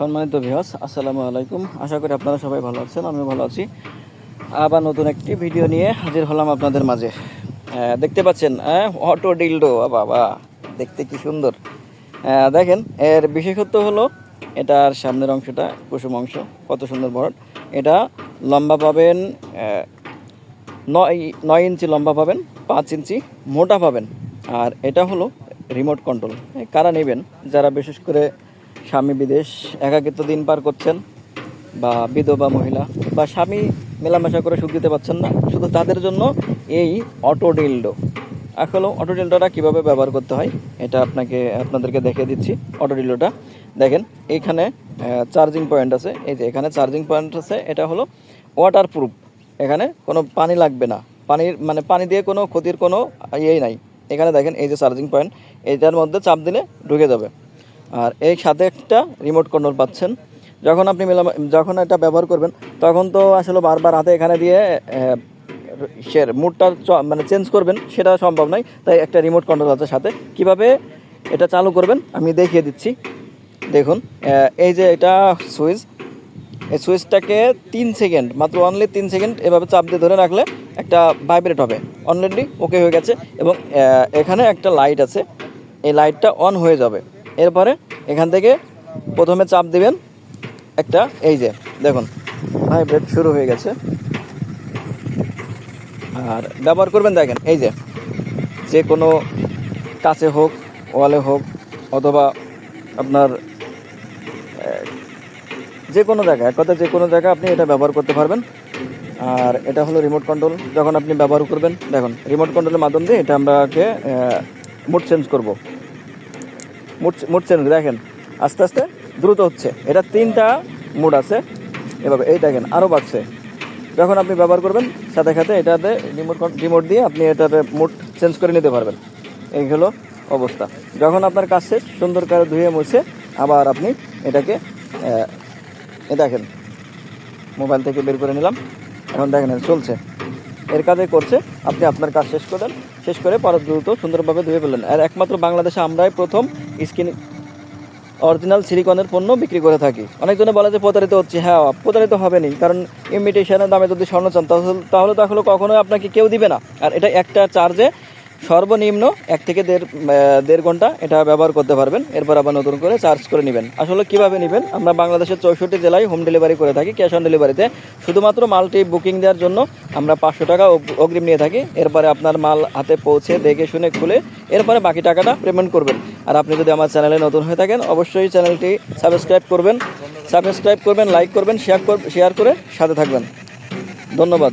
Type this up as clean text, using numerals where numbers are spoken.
সম্মানিত ভিউয়ার্স, আসসালামু আলাইকুম। আশা করি আপনারা সবাই ভালো আছেন, আমিও ভালো আছি। আবার নতুন একটি ভিডিও নিয়ে হাজির হলাম আপনাদের মাঝে। দেখতে পাচ্ছেন অটো ডিলডো, বাবা দেখতে কি সুন্দর। দেখেন, এর বিশেষত্ব হলো এটার সামনের অংশটা কুসুম অংশ, কত সুন্দর বড়। এটা লম্বা পাবেন 9 ইঞ্চি লম্বা পাবেন, 5 ইঞ্চি মোটা পাবেন। আর এটা হলো রিমোট কন্ট্রোল। কারা নেবেন? যারা বিশেষ করে স্বামী বিদেশ একাকিত্ব দিন পার করছেন, বা বিধবা মহিলা, বা স্বামী মেলামেশা করে সুখ দিতে পারছেন না, শুধু তাদের জন্য এই অটো ডিলডো। আসলে অটো ডিলডোটা কীভাবে ব্যবহার করতে হয় এটা আপনাদেরকে দেখিয়ে দিচ্ছি। অটো ডিলডোটা দেখেন, এইখানে চার্জিং পয়েন্ট আছে। এই যে এখানে চার্জিং পয়েন্ট আছে। এটা হলো ওয়াটার প্রুফ, এখানে কোনো পানি লাগবে না। পানি দিয়ে কোনো ক্ষতির কোনো ইয়েই নাই। এখানে দেখেন, এই যে চার্জিং পয়েন্ট, এইটার মধ্যে চাপ দিলে ঢুকে যাবে। আর এই সাথে একটা রিমোট কন্ট্রোল পাচ্ছেন। যখন এটা ব্যবহার করবেন, তখন তো আসলে বারবার হাতে এখানে দিয়ে মুডটা চেঞ্জ করবেন, সেটা সম্ভব নয়। তাই একটা রিমোট কন্ট্রোল আছে সাথে। কিভাবে এটা চালু করবেন আমি দেখিয়ে দিচ্ছি। দেখুন, এই যে এটা সুইচ, এই সুইচটাকে 3 সেকেন্ড, মাত্র অনলি 3 সেকেন্ড এভাবে চাপ দিয়ে ধরে রাখলে একটা ভাইব্রেট হবে। অলরেডি ওকে হয়ে গেছে। এবং এখানে একটা লাইট আছে, এই লাইটটা অন হয়ে যাবে। এরপরে এখান থেকে প্রথমে চাপ দিবেন একটা, এই যে দেখুন ভাইব্রেট শুরু হয়ে গেছে। আর ব্যবহার করবেন, দেখেন এই যে কোনো কাছে হোক, ওয়ালে হোক, অথবা আপনার যে কোনো জায়গায়, এক কথা যে কোনো জায়গায় আপনি এটা ব্যবহার করতে পারবেন। আর এটা হলো রিমোট কন্ট্রোল। যখন আপনি ব্যবহার করবেন, দেখুন রিমোট কন্ট্রোলের মাধ্যম দিয়ে এটা আমরাকে মুড চেঞ্জ করবো। মুড চেঞ্জ দেখেন আস্তে আস্তে দ্রুত হচ্ছে। এটা 3টা মুড আছে এভাবে। এই দেখেন আরও বাড়ছে। যখন আপনি ব্যবহার করবেন, সাথে সাথে এটাতে রিমোট দিয়ে আপনি এটাতে মুড চেঞ্জ করে নিতে পারবেন। এই হলো অবস্থা। যখন আপনার কাজ শেষ, সুন্দর করে ধুয়ে মুছে আবার আপনি এটাকে দেখেন মোবাইল থেকে বের করে নিলাম। এখন দেখেন চলছে, এর কাজে করছে। আপনি আপনার কাজ শেষ করে পরে দ্রুত সুন্দরভাবে ধুয়ে ফেললেন। আর একমাত্র বাংলাদেশে আমরাই প্রথম স্কিন অরিজিনাল সিলিকনের পণ্য বিক্রি করে থাকি। অনেকজনে বলে যে প্রতারিত হচ্ছে। হ্যাঁ, প্রতারিত হবেনি, কারণ ইমিটেশনের দামে যদি স্বর্ণ চান তাহলে তো আসলে কখনোই আপনাকে কেউ দিবে না। আর এটা একটা চার্জে সর্বনিম্ন 1 থেকে দেড় ঘন্টা এটা ব্যবহার করতে পারবেন। এরপর আবার নতুন করে চার্জ করে নেবেন। আসলে কিভাবে নেবেন? আমরা বাংলাদেশের 64 জেলায় হোম ডেলিভারি করে থাকি, ক্যাশ অন ডেলিভারিতে। শুধুমাত্র মালটি বুকিং দেওয়ার জন্য আমরা 500 টাকা অগ্রিম নিয়ে থাকি। এরপরে আপনার মাল হাতে পৌঁছে দেখে শুনে খুলে এরপরে বাকি টাকাটা পেমেন্ট করবেন। আর আপনি যদি আমার চ্যানেলে নতুন হয়ে থাকেন, অবশ্যই চ্যানেলটি সাবস্ক্রাইব করবেন, লাইক করবেন, শেয়ার করে সাথে থাকবেন। ধন্যবাদ।